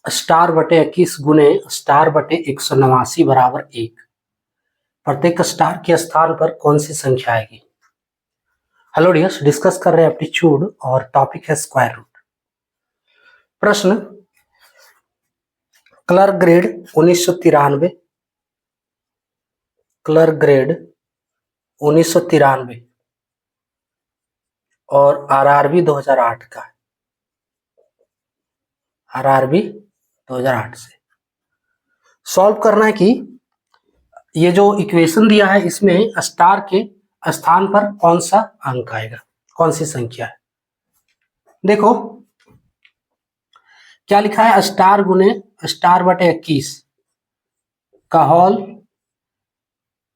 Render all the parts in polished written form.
Star बटे 21 गुने star बटे 189 बराबर 1। प्रत्येक स्टार के स्थान पर कौन सी संख्या आएगी। हेलो डियर्स, डिस्कस कर रहे हैं एप्टीट्यूड और टॉपिक है स्क्वायर रूट। प्रश्न, क्लर्क ग्रेड 1993, क्लर्क ग्रेड 1993 और आरआरबी 2008 का है। आरआरबी 2008 से सॉल्व करना है कि ये जो इक्वेशन दिया है इसमें स्टार के स्थान पर कौन सा अंक आएगा, कौन सी संख्या है। देखो क्या लिखा है, स्टार गुने स्टार बटे 21 का होल,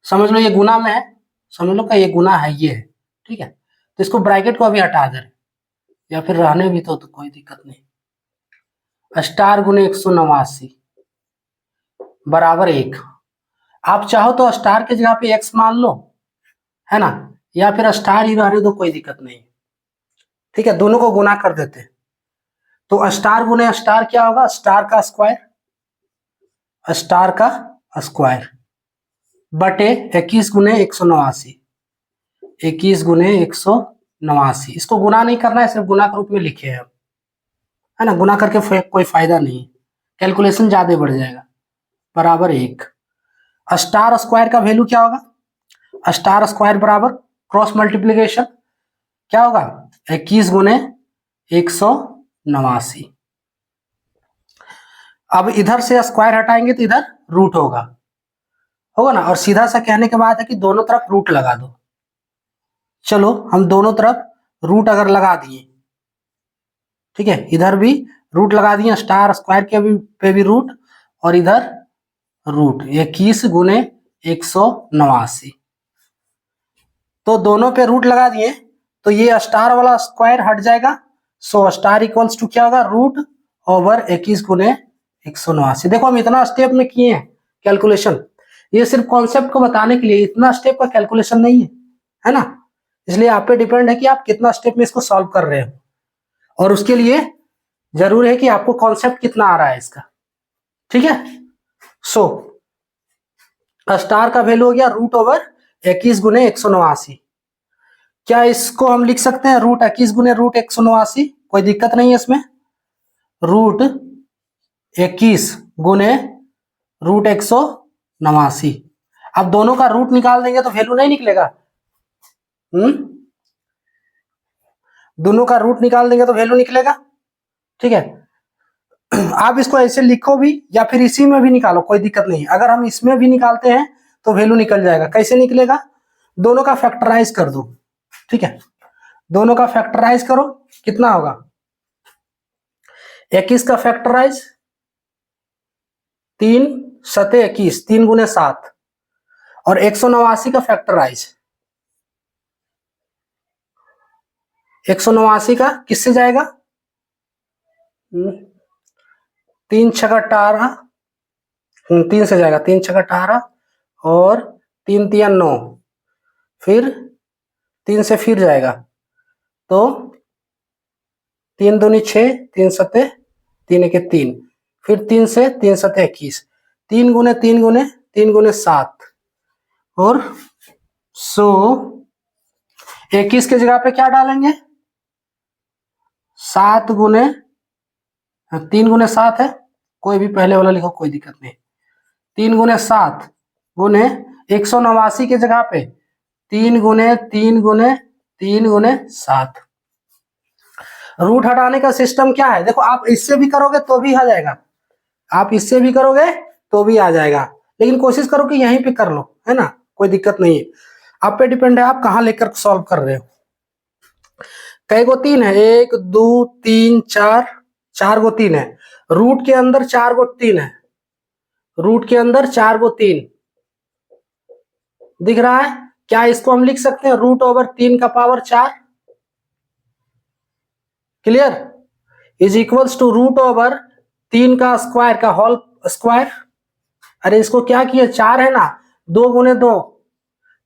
समझ लो ये गुना में है, समझ लो का ये गुना है, ये है, ठीक है। तो इसको ब्रैकेट को अभी हटा दे या फिर रहने भी तो कोई दिक्कत नहीं। स्टार गुने 189 बराबर 1। आप चाहो तो स्टार के जगह पे x मान लो, है ना, या फिर स्टार ही रहने दो, कोई दिक्कत नहीं, ठीक है। दोनों को गुना कर देते हैं तो स्टार गुने स्टार क्या होगा, स्टार का स्क्वायर, स्टार का स्क्वायर बटे 21 गुने 189, 21 गुने 189। इसको गुना नहीं करना है, सिर्फ गुना के रूप में लिखे हैं, है ना। गुना करके कोई फायदा नहीं, कैलकुलेशन ज्यादा बढ़ जाएगा। बराबर 1। स्टार स्क्वायर का वैल्यू क्या होगा, स्टार स्क्वायर बराबर क्रॉस मल्टीप्लीकेशन क्या होगा, 21 गुने 189। अब इधर से स्क्वायर हटाएंगे तो इधर रूट होगा ना, और सीधा सा कहने के बाद है कि दोनों तरफ रूट लगा दो। चलो हम दोनों तरफ रूट अगर लगा दिए, ठीक है, इधर भी रूट लगा दिए, स्टार स्क्वायर के पे भी रूट और इधर रूट 21 गुने 189। तो दोनों पे रूट लगा दिए तो ये स्टार वाला स्क्वायर हट जाएगा। सो स्टार इक्वल्स टू क्या होगा, रूट ओवर 21 गुने 189। देखो हम इतना स्टेप में किए हैं कैलकुलेशन, ये सिर्फ कॉन्सेप्ट को बताने के लिए, इतना स्टेप का कैलकुलेशन नहीं है ना। इसलिए आप पे डिपेंड है कि आप कितना स्टेप में इसको सॉल्व कर रहे हो, और उसके लिए जरूर है कि आपको कॉन्सेप्ट कितना आ रहा है इसका, ठीक है। सो स्टार का वैल्यू हो गया रूट ओवर 21 गुने 189। क्या इसको हम लिख सकते हैं रूट 21 गुने रूट 189, कोई दिक्कत नहीं है इसमें। रूट 21 गुने रूट 189, अब दोनों का रूट निकाल देंगे तो वैल्यू नहीं निकलेगा। दोनों का रूट निकाल देंगे तो वैल्यू निकलेगा, ठीक है। आप इसको ऐसे लिखो भी या फिर इसी में भी निकालो, कोई दिक्कत नहीं। अगर हम इसमें भी निकालते हैं तो वैल्यू निकल जाएगा। कैसे निकलेगा, दोनों का फैक्टराइज कर दो, ठीक है। दोनों का फैक्टराइज करो, कितना होगा, 21 का फैक्टराइज 3 सते 21, 3 गुने 7, और 189 का फैक्टराइज 189 का किससे जाएगा, 3 छक 18, 3 से जाएगा, 3 छक 18 और 3 तिया 9, फिर 3 से फिर जाएगा तो 3 दूनी 6, 3 सते 3 एक 3, फिर 3 से 3 सते 21, 3 गुने 3 गुने 3 गुने 7, और 21 के जगह पे क्या डालेंगे, 7 गुने 3 गुने 7 है, कोई भी पहले वाला लिखो, कोई दिक्कत नहीं। 3 गुने 7 गुने 189 के जगह पे 3 गुने 3 गुने 3 गुने 7। रूट हटाने का सिस्टम क्या है, देखो आप इससे भी करोगे तो भी आ जाएगा, आप इससे भी करोगे तो भी आ जाएगा, लेकिन कोशिश करो कि यहीं पे कर लो, है ना, कोई दिक्कत नहीं है। आप पे डिपेंड है आप कहां लेकर सॉल्व कर रहे हो। कई गो 3 है, 1 2 3 4, 4 गो 3 है, रूट के अंदर 4 गो 3 है, रूट के अंदर 4 गो 3 दिख रहा है। क्या इसको हम लिख सकते हैं रूट ओवर 3 का power 4, clear, is equals to root over 3 का स्क्वायर का होल स्क्वायर। अरे इसको क्या किया, 4 है ना, 2 गुने 2,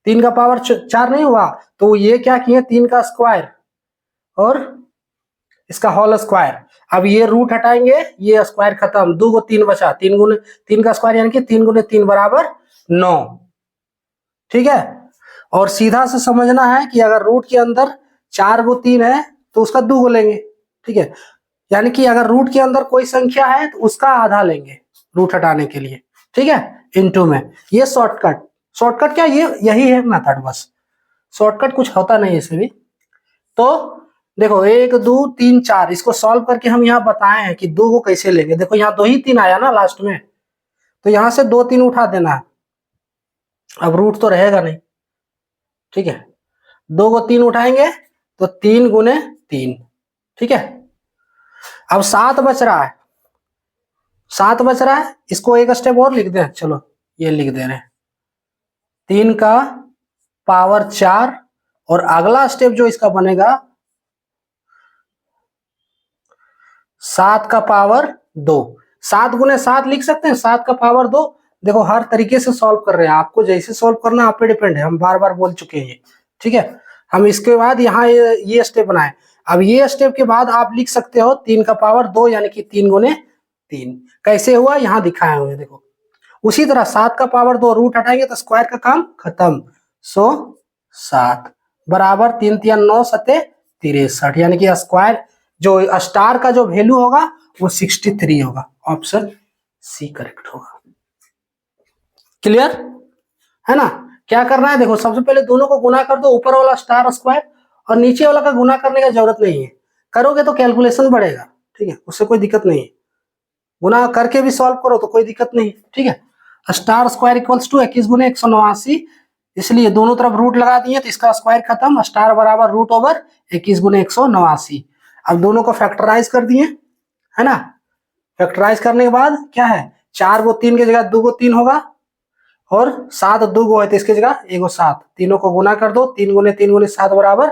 3 का पावर 4 नहीं हुआ, तो ये क्या किए 3 का स्क्वायर और इसका होल स्क्वायर। अब ये रूट हटाएंगे, ये स्क्वायर खत्म, 2 को 3 बचा, 3 गुने 3 का स्क्वायर यानी कि 3 गुने 3 बराबर 9। ठीक है, और सीधा से समझना है कि अगर रूट के अंदर 4 को 3 है तो उसका 2 को लेंगे। ठीक है, यानी कि अगर रूट के अंदर कोई संख्या है तो उसका आधा लेंगे रूट हटाने के लिए। ठीक है, इनटू में ये शॉर्टकट क्या, ये यही है मेथड, बस शॉर्टकट कुछ होता नहीं इसे भी। तो देखो 1 2 3 4 इसको सॉल्व करके हम यहाँ बताए हैं कि 2 को कैसे लेंगे। देखो यहाँ 2 ही 3 आया ना लास्ट में, तो यहाँ से 2 3 उठा देना है, अब रूट तो रहेगा नहीं। ठीक है, 2 को 3 उठाएंगे तो 3 गुने 3। ठीक है, अब 7 बच रहा है, 7 बच रहा है, इसको एक स्टेप और लिख दें, चलो ये लिख दे रहे हैं 3 का पावर 4, और अगला स्टेप जो इसका बनेगा 7 का पावर 2। 7 गुने 7 लिख सकते हैं, 7 का पावर 2। देखो हर तरीके से सॉल्व कर रहे हैं, आपको जैसे सॉल्व करना आप पे डिपेंड है, हम बार बार बोल चुके हैं ये। ठीक है, हम इसके बाद यहाँ ये स्टेप बनाए। अब ये स्टेप के बाद आप लिख सकते हो 3 का पावर 2 यानी कि 3 गुने 3। कैसे हुआ यहाँ दिखाए हुए, देखो उसी तरह 7 का पावर 2 रूट हटाएंगे तो स्क्वायर का काम खत्म। सो 7 बराबर 3 3 9 7 63, यानी कि स्क्वायर जो स्टार का जो वैल्यू होगा वो 63 होगा। ऑप्शन सी करेक्ट होगा। क्लियर है ना? क्या करना है, देखो सबसे पहले दोनों को गुना कर दो, ऊपर वाला स्टार स्क्वायर और नीचे वाला का गुना करने का जरूरत नहीं है, करोगे तो कैलकुलेशन बढ़ेगा। ठीक है, उससे कोई दिक्कत नहीं है, गुना करके भी सॉल्व करो तो कोई दिक्कत नहीं। ठीक है, स्टार स्क्वायर इक्वल्स टू 21 गुने 189, इसलिए दोनों तरफ रूट लगा दिए तो इसका स्क्वायर खत्म, स्टार बराबर रूट ओवर 21 गुने 189। अब दोनों को फैक्टराइज कर दिए, है ना? फैक्टराइज करने के बाद क्या है, 4 को 3 की जगह 2 को 3 होगा, और 7 2 को है तो इसकी जगह 1 को 7, तीनों को गुना कर दो, 3 गुने 3 गुने 7 बराबर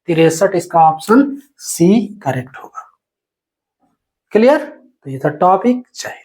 63, इसका ऑप्शन सी करेक्ट होगा। क्लियर? तो ये था टॉपिक। जय हिंद।